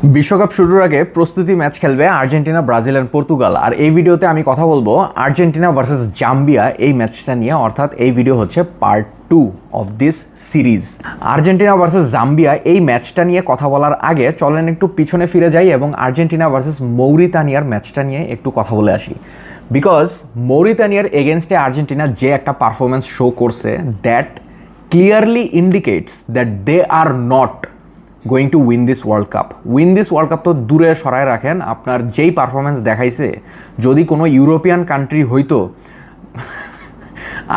বিশ্বকাপ শুরুর আগে প্রস্তুতি ম্যাচ খেলবে আর্জেন্টিনা, ব্রাজিল অ্যান্ড পর্তুগাল। আর এই ভিডিওতে আমি কথা বলবো আর্জেন্টিনা ভার্সেস জাম্বিয়া এই ম্যাচটা নিয়ে, অর্থাৎ এই ভিডিও হচ্ছে part 2 of this series. Argentina versus Zambia এই ম্যাচটা নিয়ে কথা বলার আগে চলেন একটু পিছনে ফিরে যাই এবং আর্জেন্টিনা ভার্সেস মৌরিতানিয়ার ম্যাচটা নিয়ে একটু কথা বলে আসি। বিকজ মৌরিতানিয়ার এগেনস্টে আর্জেন্টিনা যে একটা পারফরমেন্স শো করছে, that clearly indicates that they are not going to win this world cup. Win this world cup তো দূরে সরায় রাখেন, আপনার যেই পারফরমেন্স দেখাইছে, যদি কোনো ইউরোপিয়ান কান্ট্রি হইতো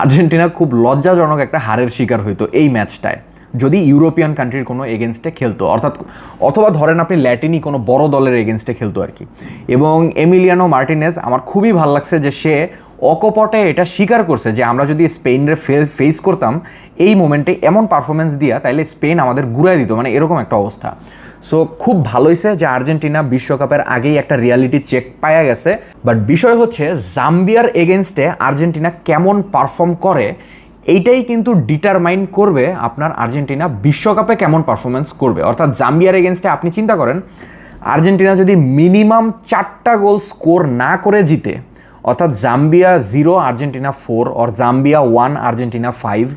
আর্জেন্টিনা খুব লজ্জাজনক একটা হারের শিকার হইতো এই ম্যাচটায়, যদি ইউরোপিয়ান কান্ট্রির কোনো এগেনস্টে খেলতো, অথবা ধরেন আপনি ল্যাটিনি কোনো বড় দলের এগেনস্টে খেলতো আর কি। এবং এমিলিয়ানো মার্টিনেজ, আমার খুবই ভালো লাগছে যে সে অকপটে এটা স্বীকার করছে যে আমরা যদি স্পেনের ফেস করতাম এই মোমেন্টে এমন পারফরমেন্স দিয়া, তাইলে স্পেন আমাদের ঘুরাই দিত, মানে এরকম একটা অবস্থা। সো খুব ভালো হয়েছে যে আর্জেন্টিনা বিশ্বকাপের আগেই একটা রিয়ালিটি চেক পাওয়া গেছে। বাট বিষয় হচ্ছে জাম্বিয়ার এগেনস্টে আর্জেন্টিনা কেমন পারফর্ম করে, এইটাই কিন্তু ডিটারমাইন করবে আপনার আর্জেন্টিনা বিশ্বকাপে কেমন পারফরমেন্স করবে। অর্থাৎ জাম্বিয়ার এগেনস্টে আপনি চিন্তা করেন, আর্জেন্টিনা যদি মিনিমাম 4টা গোল স্কোর না করে জিতে, অর্থাৎ জাম্বিয়া 0 আর্জেন্টিনা 4 আর জাম্বিয়া 1 আর্জেন্টিনা 5,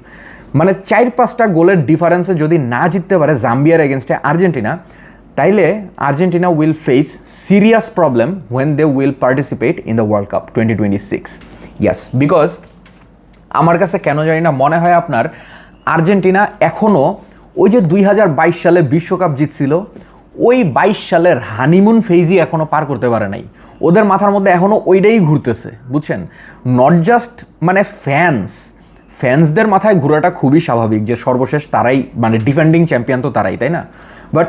মানে 4-5টা গোলের ডিফারেন্সে যদি না জিততে পারে জাম্বিয়ার এগেনস্টে আর্জেন্টিনা, তাইলে Argentina will face serious problem when they will participate in the world cup 2026। Yes, because আমার কাছে কেন জানি না মনে হয় আপনার আর্জেন্টিনা এখনও ওই যে 2022 সালে বিশ্বকাপ জিতছিল, ওই 22 সালের হানিমুন ফেজই এখনও পার করতে পারে নাই। ওদের মাথার মধ্যে এখনও ওইটাই ঘুরতেছে, বুঝছেন? নট জাস্ট মানে ফ্যান্সদের মাথায় ঘোরাটা খুবই স্বাভাবিক, যে সর্বশেষ তারাই মানে ডিফেন্ডিং চ্যাম্পিয়ন, তো তারাই, তাই না? বাট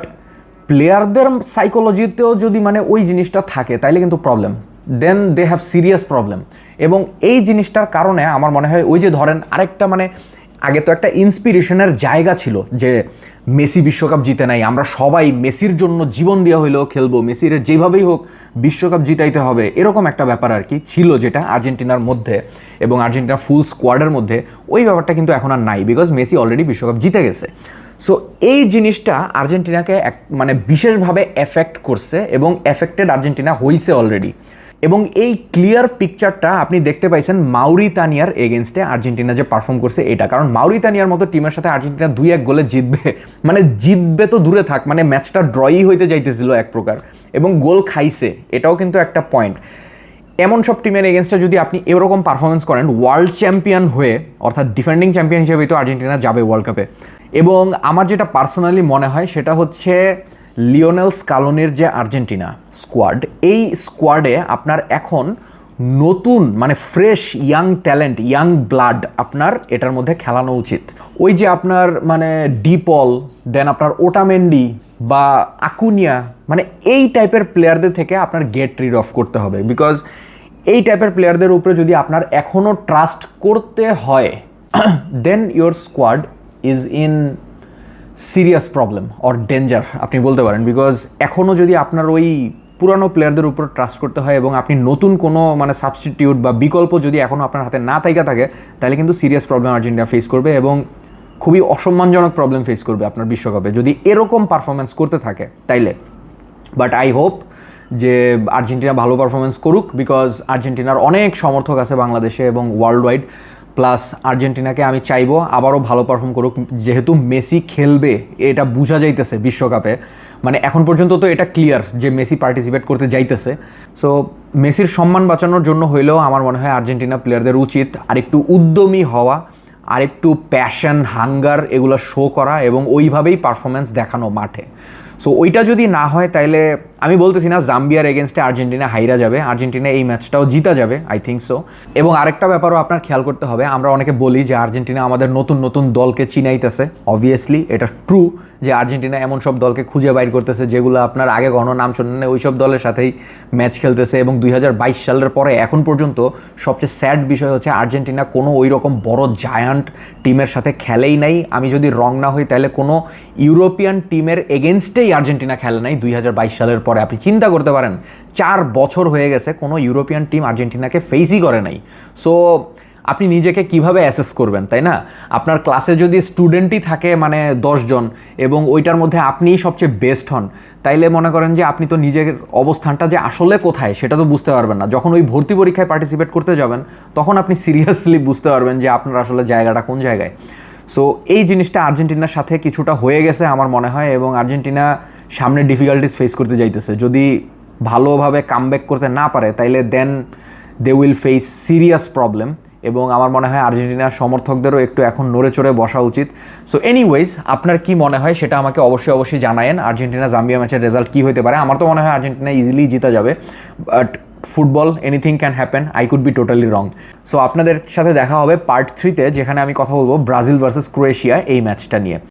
প্লেয়ারদের সাইকোলজিতেও যদি মানে ওই জিনিসটা থাকে, তাইলে কিন্তু problem, then they have serious problem. এবং এই জিনিসটার কারণে আমার মনে হয় ওই যে ধরেন আরেকটা মানে আগে তো একটা ইন্সপিরেশনের জায়গা ছিল যে মেসি বিশ্বকাপ জিতে নাই, আমরা সবাই মেসির জন্য জীবন দেওয়া হইলেও খেলবো, মেসির যেভাবেই হোক বিশ্বকাপ জিতাইতে হবে, এরকম একটা ব্যাপার আর কি ছিল, যেটা আর্জেন্টিনার মধ্যে এবং আর্জেন্টিনার ফুল স্কোয়াডের মধ্যে। ওই ব্যাপারটা কিন্তু এখন আর নাই, বিকজ মেসি অলরেডি বিশ্বকাপ জিতে গেছে। সো এই জিনিসটা আর্জেন্টিনাকে মানে বিশেষভাবে এফেক্ট করছে এবং এফেক্টেড আর্জেন্টিনা হইছে অলরেডি। এবং এই ক্লিয়ার পিকচারটা আপনি দেখতে পাইছেন মাউরিতানিয়ার এগেনস্টে আর্জেন্টিনা যে পারফর্ম করছে এটা। কারণ মাউরিতানিয়ার মতো টিমের সাথে আর্জেন্টিনা 2-1 গোলে জিতবে, মানে জিতবে তো দূরে থাক, মানে ম্যাচটা ড্রই হইতে যাইতেছিল এক প্রকার, এবং গোল খাইছে, এটাও কিন্তু একটা পয়েন্ট। এমন সব টিমের এগেনস্টে যদি আপনি এরকম পারফরমেন্স করেন, ওয়ার্ল্ড চ্যাম্পিয়ন হয়ে, অর্থাৎ ডিফেন্ডিং চ্যাম্পিয়ন হিসেবেই তো আর্জেন্টিনা যাবে ওয়ার্ল্ড কাপে। এবং আমার যেটা পার্সোনালি মনে হয় সেটা হচ্ছে লিওনেল স্কালোনির যে আর্জেন্টিনা স্কোয়াড, এই স্কোয়াডে আপনার এখন নতুন মানে fresh young talent, young blood আপনার এটার মধ্যে খেলানো উচিত। ওই যে আপনার মানে ডিপল, দেন আপনার ওটামেন্ডি বা আকুনিয়া, মানে এই টাইপের প্লেয়ারদের থেকে আপনার গেট রিড অফ করতে হবে। বিকজ এই টাইপের প্লেয়ারদের উপরে যদি আপনার এখনও ট্রাস্ট করতে হয়, then your squad is in serious problem or danger আপনি বলতে পারেন। বিকজ এখনও যদি আপনার ওই পুরানো প্লেয়ারদের উপর ট্রাস্ট করতে হয় এবং আপনি নতুন কোনো মানে সাবস্টিটিউট বা বিকল্প যদি এখনও আপনার হাতে না থাকে, তাহলে কিন্তু সিরিয়াস প্রবলেম আর্জেন্টিনা ফেস করবে এবং খুবই অসম্মানজনক প্রবলেম ফেস করবে আপনার বিশ্বকাপে যদি এরকম পারফরমেন্স করতে থাকে তাইলে। বাট আই হোপ যে আর্জেন্টিনা ভালো পারফরমেন্স করুক, বিকজ আর্জেন্টিনার অনেক সমর্থক আছে বাংলাদেশে এবং ওয়ার্ল্ড ওয়াইড। প্লাস আর্জেন্টিনাকে আমি চাইবো আবারও ভালো পারফর্ম করুক, যেহেতু মেসি খেলবে এটা বোঝা যাইতেছে বিশ্বকাপে, মানে এখন পর্যন্ত তো এটা ক্লিয়ার যে মেসি পার্টিসিপেট করতে যাইতেছে। সো মেসির সম্মান বাঁচানোর জন্য হইলেও আমার মনে হয় আর্জেন্টিনা প্লেয়ারদের উচিত আরেকটু উদ্যমী হওয়া, আরেকটু প্যাশন, হাঙ্গার এগুলো শো করা এবং ওইভাবেই পারফরমেন্স দেখানো মাঠে। সো ওইটা যদি না হয়, তাইলে আমি বলতেছি না জাম্বিয়ার এগেনস্টে আর্জেন্টিনা হাইরা যাবে, আর্জেন্টিনা এই ম্যাচটাও জিতা যাবে, আই থিঙ্ক সো। এবং আরেকটা ব্যাপারও আপনার খেয়াল করতে হবে, আমরা অনেকে বলি যে আর্জেন্টিনা আমাদের নতুন নতুন দলকে চিনাইতেছে। অবভিয়াসলি এটা ট্রু যে আর্জেন্টিনা এমন সব দলকে খুঁজে বাইর করতেছে যেগুলো আপনার আগে কখনো নাম শোনেন, ওই সব দলের সাথেই ম্যাচ খেলতেছে। এবং 2022 সালের পরে এখন পর্যন্ত সবচেয়ে স্যাড বিষয় হচ্ছে আর্জেন্টিনা কোনো ওই রকম বড় জায়ান্ট টিমের সাথে খেলেই নাই। আমি যদি রং না হই তাহলে কোনো ইউরোপিয়ান টিমের এগেনস্টেই আর্জেন্টিনা খেলে নাই 2022 সালের পরে। আপনি চিন্তা করতে পারেন 4 বছর হয়ে গেছে কোনো ইউরোপিয়ান টিম আর্জেন্টিনাকে ফেসই করে নাই। সো আপনি নিজেকে কিভাবে অ্যাসেস করবেন, তাই না? আপনার ক্লাসে যদি স্টুডেন্টই থাকে মানে 10 জন এবং ওইটার মধ্যে আপনিই সবচেয়ে বেস্ট হন, তাইলে মনে করেন যে আপনি তো নিজের অবস্থানটা যে আসলে কোথায় সেটা তো বুঝতে পারবেন না। যখন ওই ভর্তি পরীক্ষায় পার্টিসিপেট করতে যাবেন তখন আপনি সিরিয়াসলি বুঝতে পারবেন যে আপনার আসলে জায়গাটা কোন জায়গায়। সো এই জিনিসটা আর্জেন্টিনার সাথে কিছুটা হয়ে গেছে আমার মনে হয়, এবং আর্জেন্টিনা সামনে ডিফিকাল্টিস ফেস করতে যাইতেছে। যদি ভালোভাবে কামব্যাক করতে না পারে তাইলে then they will face serious problem, এবং আমার মনে হয় আর্জেন্টিনার সমর্থকদেরও একটু এখন নড়ে চড়ে বসা উচিত। সো এনিওয়েজ, আপনার কি মনে হয় সেটা আমাকে অবশ্যই জানায়েন। আর্জেন্টিনা জাম্বিয়া ম্যাচের রেজাল্ট কী হতে পারে? আমার তো মনে হয় আর্জেন্টিনা ইজিলি জিতে যাবে, but football anything can happen, I could be totally wrong. So আপনাদের সাথে দেখা হবে পার্ট 3-তে, যেখানে আমি কথা বলবো ব্রাজিল ভার্সেস ক্রোয়েশিয়া এই ম্যাচটা নিয়ে।